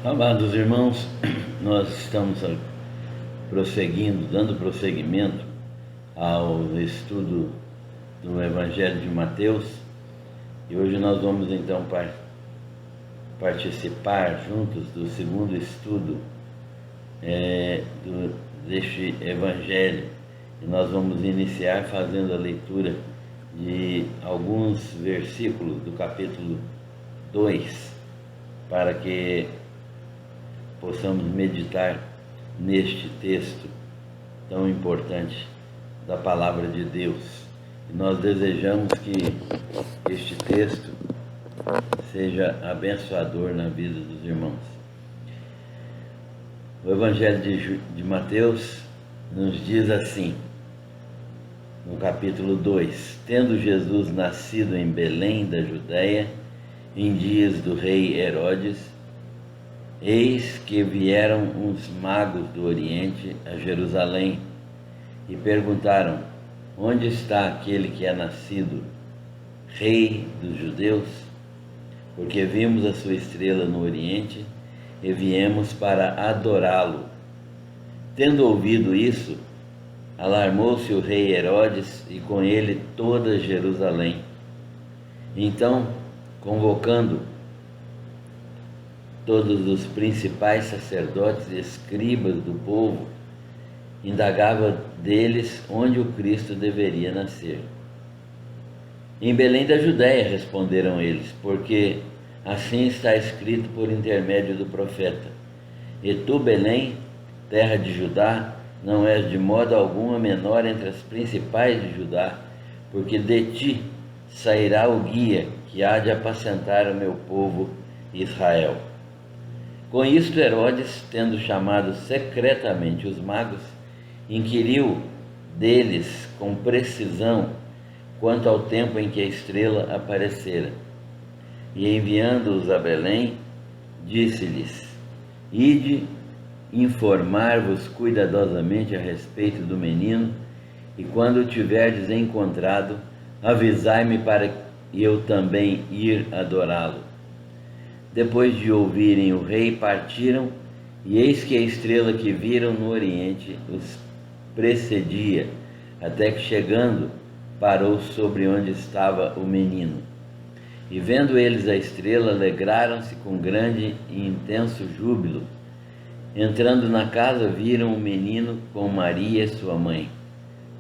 Amados irmãos, nós estamos prosseguindo, dando prosseguimento ao estudo do Evangelho de Mateus, e hoje nós vamos então participar juntos do segundo estudo deste Evangelho, e nós vamos iniciar fazendo a leitura de alguns versículos do capítulo 2, para que possamos meditar neste texto tão importante da Palavra de Deus. E nós desejamos que este texto seja abençoador na vida dos irmãos. O Evangelho de Mateus nos diz assim, no capítulo 2: Tendo Jesus nascido em Belém da Judéia, em dias do rei Herodes, eis que vieram uns magos do Oriente a Jerusalém e perguntaram: onde está aquele que é nascido, Rei dos Judeus? Porque vimos a sua estrela no Oriente e viemos para adorá-lo. Tendo ouvido isso, alarmou-se o rei Herodes e com ele toda Jerusalém. Então, convocando todos os principais sacerdotes e escribas do povo, indagava deles onde o Cristo deveria nascer. Em Belém da Judéia, responderam eles, porque assim está escrito por intermédio do profeta: E tu, Belém, terra de Judá, não és de modo algum a menor entre as principais de Judá, porque de ti sairá o guia que há de apacentar o meu povo Israel. Com isto, Herodes, tendo chamado secretamente os magos, inquiriu deles com precisão quanto ao tempo em que a estrela aparecera. E enviando-os a Belém, disse-lhes: Ide informar-vos cuidadosamente a respeito do menino, e quando o tiverdes encontrado, avisai-me para eu também ir adorá-lo. Depois de ouvirem o rei, partiram, e eis que a estrela que viram no Oriente os precedia, até que, chegando, parou sobre onde estava o menino. E vendo eles a estrela, alegraram-se com grande e intenso júbilo. Entrando na casa, viram o menino com Maria, sua mãe.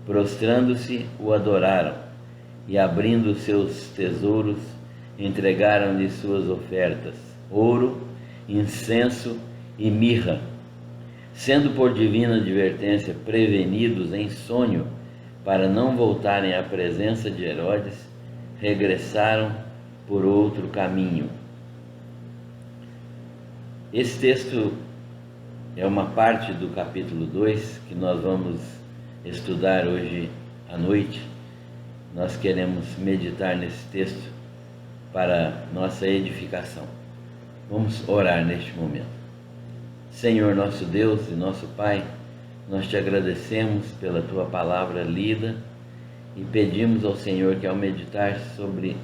Prostrando-se, o adoraram, e abrindo seus tesouros, entregaram-lhe suas ofertas: ouro, incenso e mirra. Sendo por divina advertência prevenidos em sonho para não voltarem à presença de Herodes, regressaram por outro caminho. Esse texto é uma parte do capítulo 2 que nós vamos estudar hoje à noite. Nós queremos meditar nesse texto para nossa edificação. Vamos orar neste momento. Senhor nosso Deus e nosso Pai, nós te agradecemos pela tua palavra lida e pedimos ao Senhor que, ao meditar sobre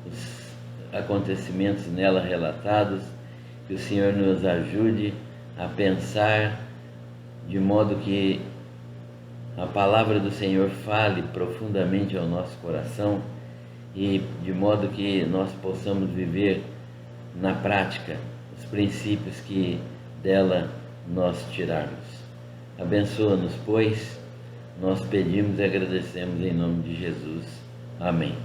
os acontecimentos nela relatados, que o Senhor nos ajude a pensar de modo que a palavra do Senhor fale profundamente ao nosso coração e de modo que nós possamos viver na prática os princípios que dela nós tirarmos. Abençoa-nos, pois, nós pedimos e agradecemos em nome de Jesus. Amém.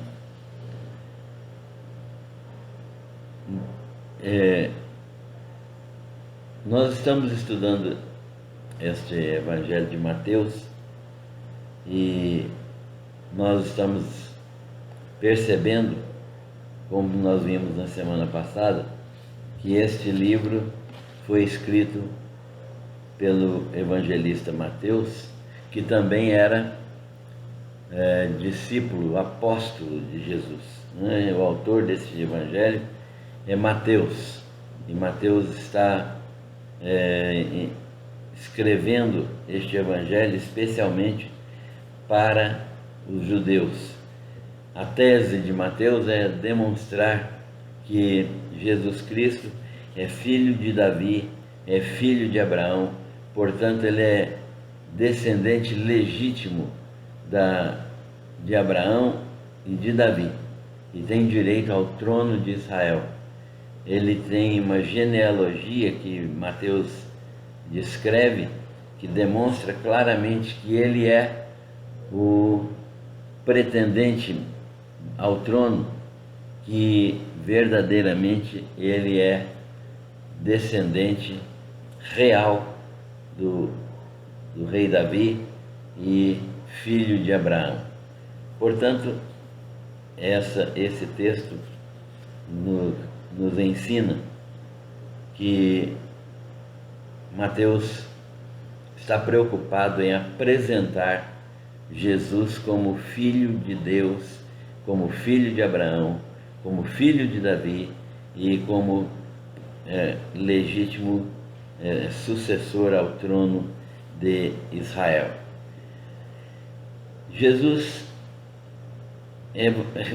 Nós estamos estudando este Evangelho de Mateus e nós estamos percebendo, como nós vimos na semana passada, que este livro foi escrito pelo evangelista Mateus, que também era discípulo, apóstolo de Jesus. O autor desse evangelho é Mateus, e Mateus está escrevendo este evangelho especialmente para os judeus. A tese de Mateus é demonstrar que Jesus Cristo é filho de Davi, é filho de Abraão, portanto ele é descendente legítimo de Abraão e de Davi, e tem direito ao trono de Israel. Ele tem uma genealogia que Mateus descreve, que demonstra claramente que ele é o pretendente ao trono, que verdadeiramente ele é descendente real do rei Davi e filho de Abraão. Portanto, esse texto nos ensina que Mateus está preocupado em apresentar Jesus como filho de Deus, como filho de Abraão, como filho de Davi e como legítimo sucessor ao trono de Israel. Jesus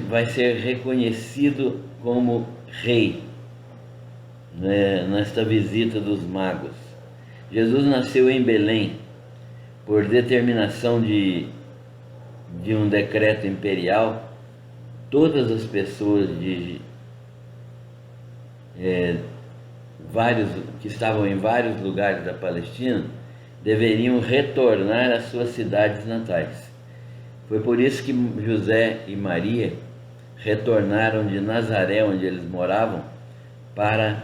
vai ser reconhecido como rei, né, nesta visita dos magos. Jesus nasceu em Belém por determinação de um decreto imperial. Todas as pessoas que estavam em vários lugares da Palestina deveriam retornar às suas cidades natais. Foi por isso que José e Maria retornaram de Nazaré, onde eles moravam, para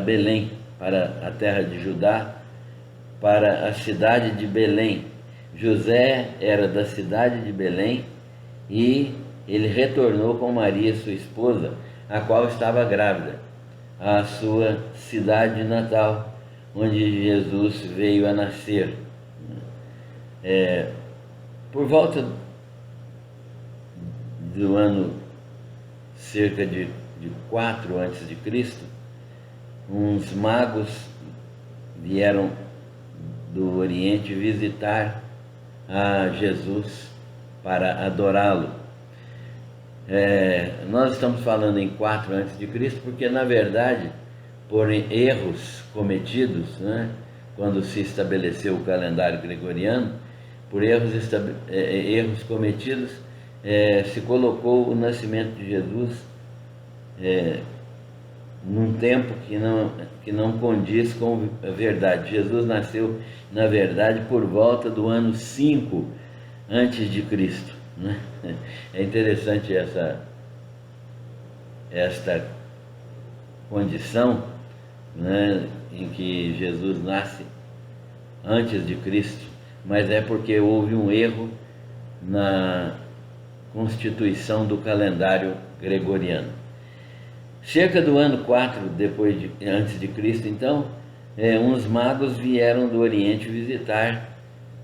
Belém, para a terra de Judá, para a cidade de Belém. José era da cidade de Belém e ele retornou com Maria, sua esposa, a qual estava grávida, à sua cidade natal, onde Jesus veio a nascer. Por volta do ano cerca de 4 a.C., uns magos vieram do Oriente visitar a Jesus para adorá-lo. Nós estamos falando em 4 a.C. porque, na verdade, por erros cometidos, né, quando se estabeleceu o calendário gregoriano, por erros cometidos, se colocou o nascimento de Jesus num tempo que não condiz com a verdade. Jesus nasceu, na verdade, por volta do ano 5 antes de Cristo, né? É interessante esta condição, né, em que Jesus nasce antes de Cristo, mas é porque houve um erro na constituição do calendário gregoriano. Cerca do ano 4 antes de Cristo, então, uns magos vieram do Oriente visitar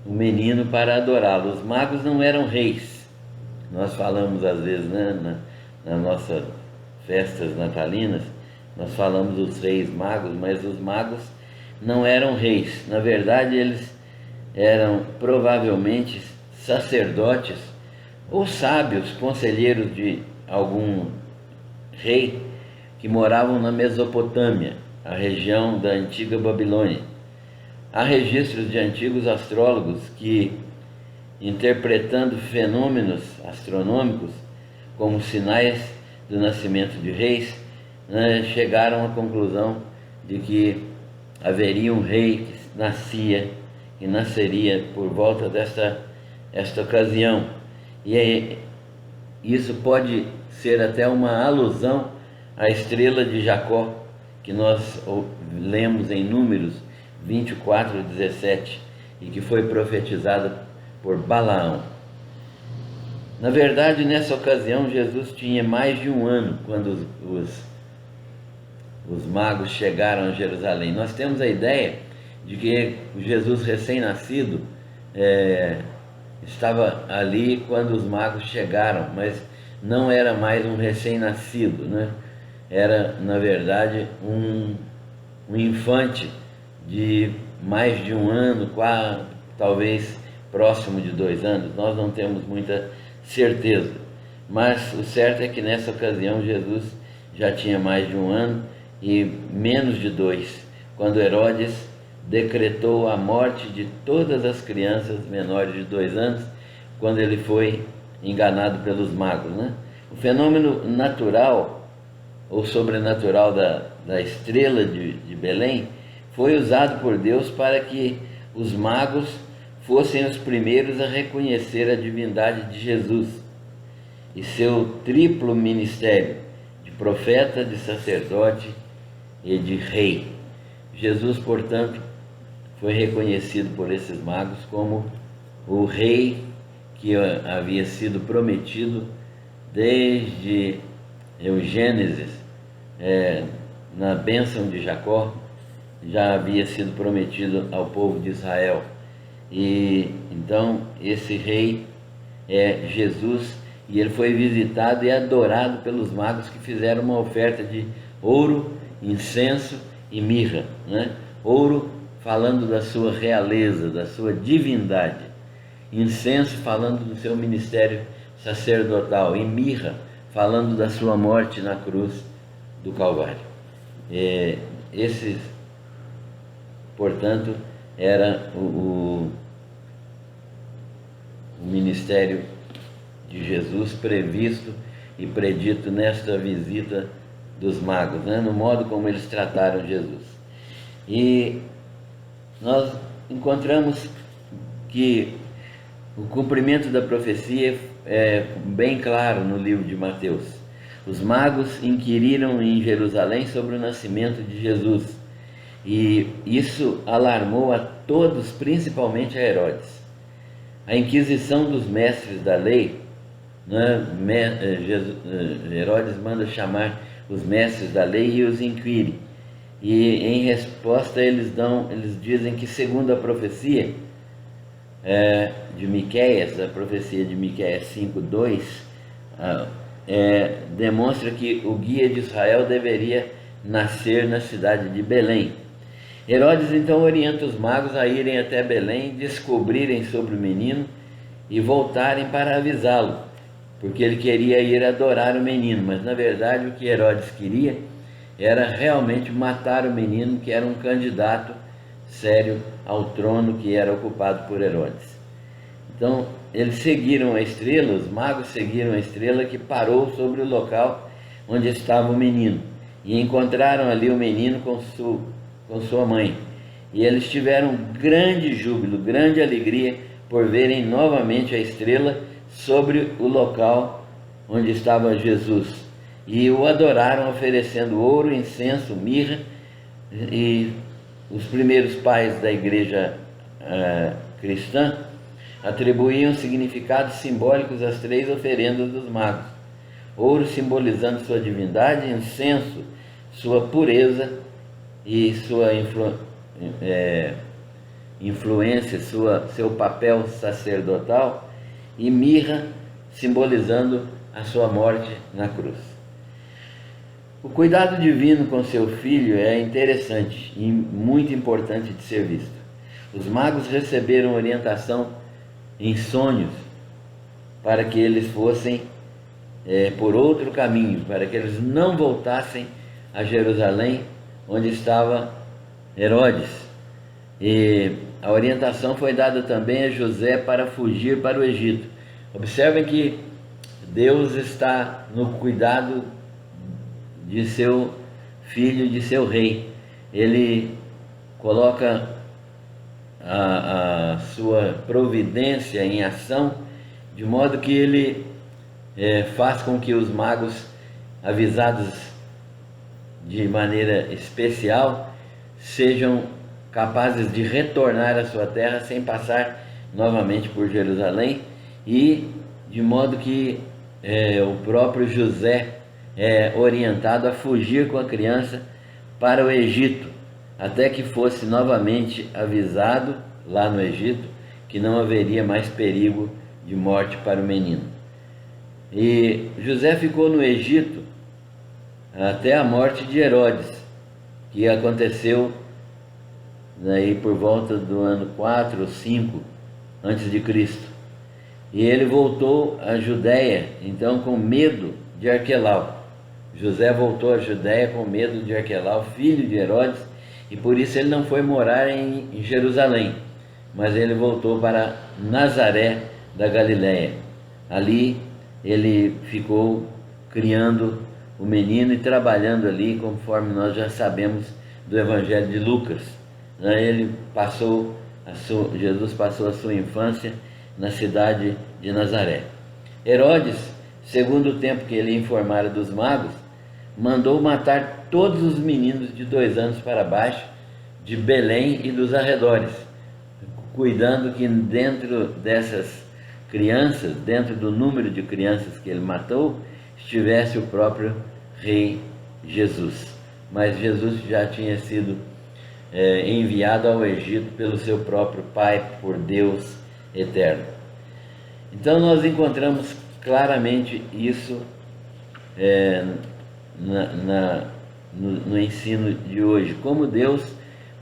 o menino para adorá-lo. Os magos não eram reis. Nós falamos às vezes, né, nas nossas festas natalinas, nós falamos dos reis magos, mas os magos não eram reis. Na verdade, eles eram provavelmente sacerdotes ou sábios, conselheiros de algum rei que moravam na Mesopotâmia, a região da antiga Babilônia. Há registros de antigos astrólogos que, interpretando fenômenos astronômicos como sinais do nascimento de reis, né, chegaram à conclusão de que haveria um rei que nasceria por volta desta ocasião. E isso pode ser até uma alusão à estrela de Jacó, que nós lemos em Números 24:17, e que foi profetizada por Balaão. Na verdade, nessa ocasião, Jesus tinha mais de 1 ano quando os magos chegaram a Jerusalém. Nós temos a ideia de que Jesus recém-nascido estava ali quando os magos chegaram, mas não era mais um recém-nascido, né? Era, na verdade, um infante de mais de 1 ano, talvez próximo de 2 anos. Nós não temos muita certeza, mas o certo é que nessa ocasião Jesus já tinha mais de 1 ano e menos de 2, quando Herodes decretou a morte de todas as crianças menores de 2 anos, quando ele foi enganado pelos magos, né? O fenômeno natural ou sobrenatural da estrela de Belém foi usado por Deus para que os magos fossem os primeiros a reconhecer a divindade de Jesus e seu triplo ministério de profeta, de sacerdote e de rei. Jesus, portanto, foi reconhecido por esses magos como o rei que havia sido prometido desde o Gênesis, na bênção de Jacó, já havia sido prometido ao povo de Israel. E então esse rei é Jesus, e ele foi visitado e adorado pelos magos, que fizeram uma oferta de ouro, incenso e mirra, né? Ouro falando da sua realeza, da sua divindade, incenso falando do seu ministério sacerdotal, e mirra falando da sua morte na cruz do Calvário. Esses, portanto, era o ministério de Jesus previsto e predito nesta visita dos magos, né? No modo como eles trataram Jesus. E nós encontramos que o cumprimento da profecia é bem claro no livro de Mateus. Os magos inquiriram em Jerusalém sobre o nascimento de Jesus, e isso alarmou a todos, principalmente a Herodes. A inquisição dos mestres da lei, né? Herodes manda chamar os mestres da lei e os inquire. E em resposta eles dizem que, segundo a profecia de Miqueias, a profecia de Miqueias 5:2, demonstra que o guia de Israel deveria nascer na cidade de Belém. Herodes então orienta os magos a irem até Belém, descobrirem sobre o menino e voltarem para avisá-lo, porque ele queria ir adorar o menino, mas na verdade o que Herodes queria era realmente matar o menino, que era um candidato sério ao trono que era ocupado por Herodes. Então eles seguiram a estrela, os magos seguiram a estrela que parou sobre o local onde estava o menino, e encontraram ali o menino com sua mãe. E eles tiveram grande júbilo, grande alegria por verem novamente a estrela sobre o local onde estava Jesus. E o adoraram oferecendo ouro, incenso, mirra. E os primeiros pais da igreja cristã atribuíam significados simbólicos às 3 oferendas dos magos: ouro simbolizando sua divindade, incenso, sua pureza e sua influência, seu papel sacerdotal, e mirra simbolizando a sua morte na cruz. O cuidado divino com seu filho é interessante e muito importante de ser visto. Os magos receberam orientação em sonhos para que eles fossem por outro caminho, para que eles não voltassem a Jerusalém, onde estava Herodes. E a orientação foi dada também a José para fugir para o Egito. Observem que Deus está no cuidado de seu filho, de seu rei. Ele coloca a sua providência em ação, de modo que ele faz com que os magos, avisados de maneira especial, sejam capazes de retornar à sua terra sem passar novamente por Jerusalém, e de modo que o próprio José é orientado a fugir com a criança para o Egito, até que fosse novamente avisado lá no Egito que não haveria mais perigo de morte para o menino. E José ficou no Egito até a morte de Herodes, que aconteceu daí por volta do ano 4 ou 5 antes de Cristo. E ele voltou à Judéia, então, com medo de Arquelau. José voltou à Judéia com medo de Arquelau, filho de Herodes, e por isso ele não foi morar em Jerusalém, mas ele voltou para Nazaré da Galiléia. Ali ele ficou criando o menino e trabalhando ali, conforme nós já sabemos do Evangelho de Lucas. Jesus passou a sua infância na cidade de Nazaré. Herodes, segundo o tempo que ele informara dos magos, mandou matar todos os meninos de 2 anos para baixo de Belém e dos arredores, cuidando que dentro dessas crianças, dentro do número de crianças que ele matou, estivesse o próprio rei Jesus. Mas Jesus já tinha sido enviado ao Egito pelo seu próprio Pai, por Deus eterno. Então nós encontramos claramente isso no ensino de hoje, como Deus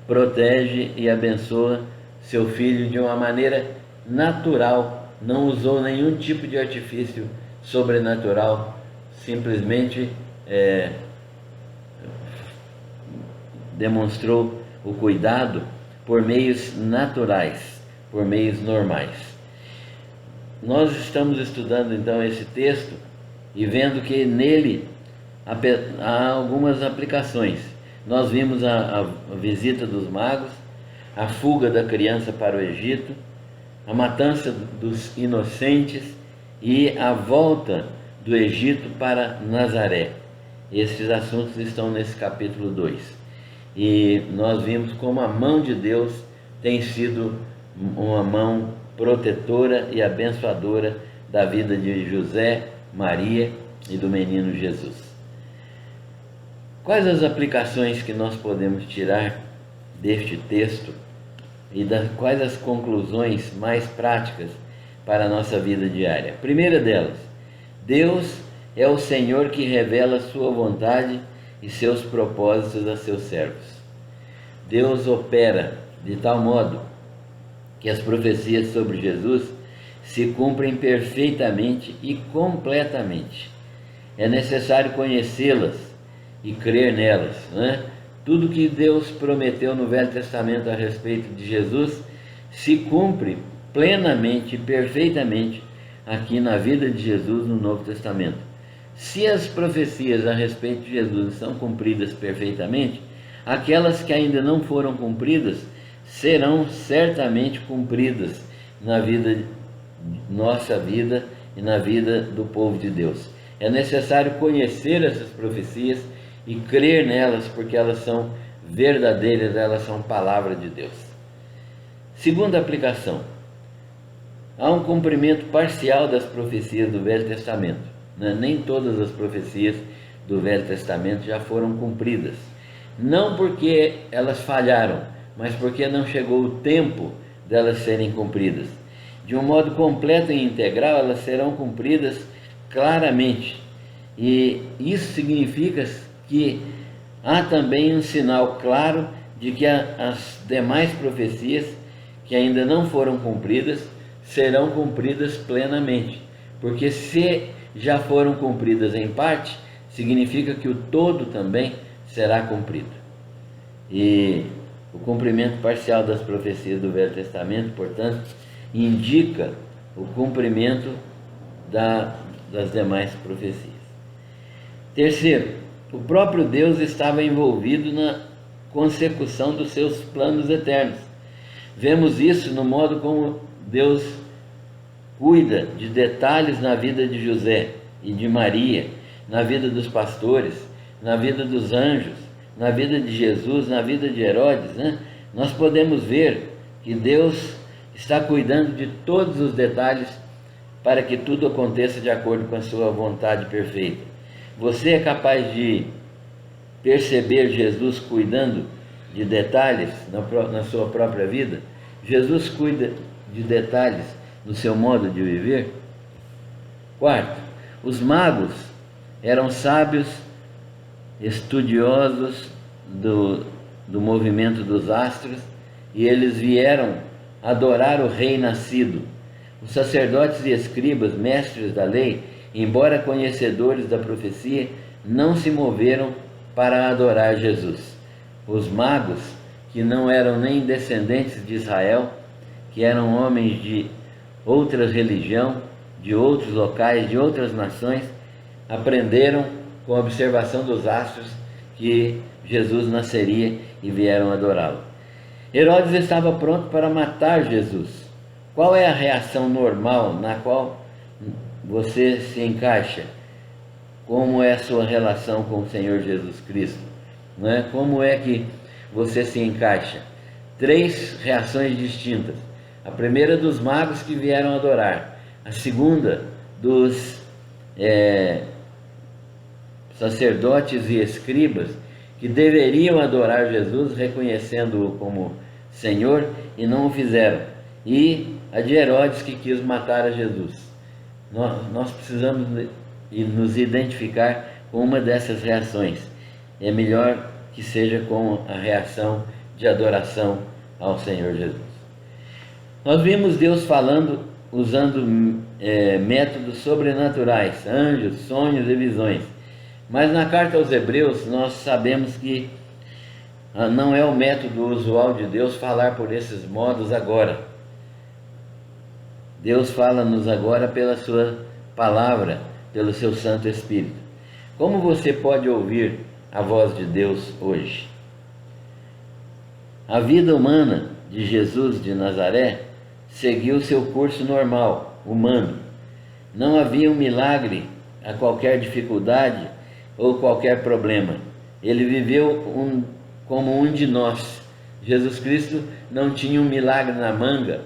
protege e abençoa seu filho de uma maneira natural, não usou nenhum tipo de artifício sobrenatural, simplesmente demonstrou o cuidado por meios naturais, por meios normais. Nós estamos estudando então esse texto e vendo que nele há algumas aplicações. Nós vimos a visita dos magos, a fuga da criança para o Egito, a matança dos inocentes e a volta do Egito para Nazaré. Esses assuntos estão nesse capítulo 2. E nós vimos como a mão de Deus tem sido uma mão protetora e abençoadora da vida de José, Maria e do menino Jesus. Quais as aplicações que nós podemos tirar deste texto e quais as conclusões mais práticas para a nossa vida diária? Primeira delas, Deus é o Senhor que revela sua vontade e seus propósitos a seus servos. Deus opera de tal modo que as profecias sobre Jesus se cumprem perfeitamente e completamente. É necessário conhecê-las e crer nelas, né? Tudo que Deus prometeu no Velho Testamento a respeito de Jesus se cumpre plenamente e perfeitamente aqui na vida de Jesus no Novo Testamento. Se as profecias a respeito de Jesus são cumpridas perfeitamente, aquelas que ainda não foram cumpridas serão certamente cumpridas na nossa vida e na vida do povo de Deus. É necessário conhecer essas profecias e crer nelas, porque elas são verdadeiras, elas são palavra de Deus. Segunda aplicação, há um cumprimento parcial das profecias do Velho Testamento, né? Nem todas as profecias do Velho Testamento já foram cumpridas, não porque elas falharam, mas porque não chegou o tempo delas serem cumpridas. De um modo completo e integral, elas serão cumpridas claramente, e isso significa que há também um sinal claro de que as demais profecias que ainda não foram cumpridas serão cumpridas plenamente, porque se já foram cumpridas em parte, significa que o todo também será cumprido. E o cumprimento parcial das profecias do Velho Testamento, portanto, indica o cumprimento das demais profecias. Terceiro, o próprio Deus estava envolvido na consecução dos seus planos eternos. Vemos isso no modo como Deus cuida de detalhes na vida de José e de Maria, na vida dos pastores, na vida dos anjos, na vida de Jesus, na vida de Herodes, né? Nós podemos ver que Deus está cuidando de todos os detalhes para que tudo aconteça de acordo com a sua vontade perfeita. Você é capaz de perceber Jesus cuidando de detalhes na sua própria vida? Jesus cuida de detalhes no seu modo de viver? Quarto, os magos eram sábios, estudiosos do movimento dos astros, e eles vieram adorar o rei nascido. Os sacerdotes e escribas, mestres da lei, embora conhecedores da profecia, não se moveram para adorar Jesus. Os magos, que não eram nem descendentes de Israel, que eram homens de outra religião, de outros locais, de outras nações, aprenderam com a observação dos astros que Jesus nasceria e vieram adorá-lo. Herodes estava pronto para matar Jesus. Qual é a reação normal na qual você se encaixa? Como é a sua relação com o Senhor Jesus Cristo? Não é? Como é que você se encaixa? 3 reações distintas. A primeira dos magos que vieram adorar. A segunda dos sacerdotes e escribas que deveriam adorar Jesus, reconhecendo-o como Senhor, e não o fizeram. E a de Herodes, que quis matar a Jesus. Nós precisamos nos identificar com uma dessas reações. É melhor que seja com a reação de adoração ao Senhor Jesus. Nós vimos Deus falando, usando métodos sobrenaturais, anjos, sonhos e visões. Mas na carta aos Hebreus nós sabemos que não é o método usual de Deus falar por esses modos agora. Deus fala-nos agora pela sua palavra, pelo seu Santo Espírito. Como você pode ouvir a voz de Deus hoje? A vida humana de Jesus de Nazaré seguiu seu curso normal, humano. Não havia um milagre a qualquer dificuldade ou qualquer problema. Ele viveu como um de nós. Jesus Cristo não tinha um milagre na manga,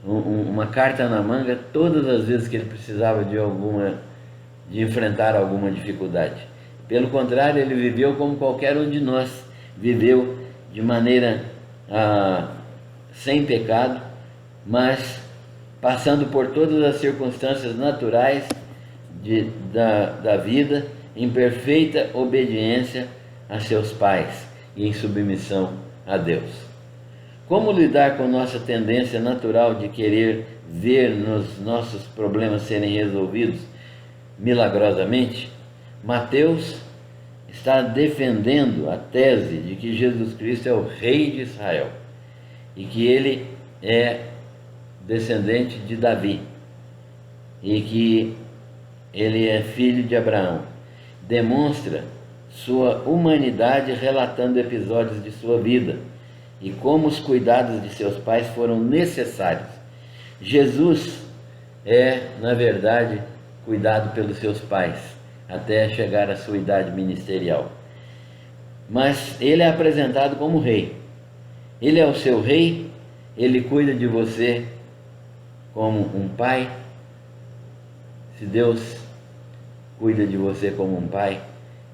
uma carta na manga, todas as vezes que ele precisava de enfrentar alguma dificuldade. Pelo contrário, ele viveu como qualquer um de nós viveu, de maneira sem pecado, mas passando por todas as circunstâncias naturais da vida, em perfeita obediência a seus pais e em submissão a Deus. Como lidar com nossa tendência natural de querer ver nos nossos problemas serem resolvidos milagrosamente? Mateus está defendendo a tese de que Jesus Cristo é o Rei de Israel e que ele é descendente de Davi e que ele é filho de Abraão. Demonstra sua humanidade relatando episódios de sua vida e como os cuidados de seus pais foram necessários. Jesus é, na verdade, cuidado pelos seus pais até chegar à sua idade ministerial. Mas ele é apresentado como rei. Ele é o seu rei, ele cuida de você como um pai. Se Deus cuida de você como um pai,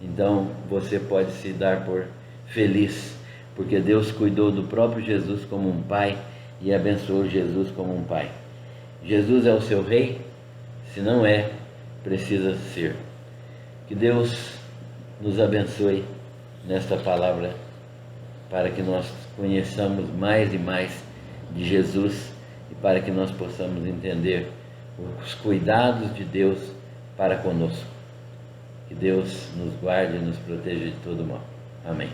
então você pode se dar por feliz, porque Deus cuidou do próprio Jesus como um pai e abençoou Jesus como um pai. Jesus é o seu rei? Se não é, precisa ser. Que Deus nos abençoe nesta palavra, para que nós conheçamos mais e mais de Jesus e para que nós possamos entender os cuidados de Deus para conosco. Que Deus nos guarde e nos proteja de todo mal. Amém.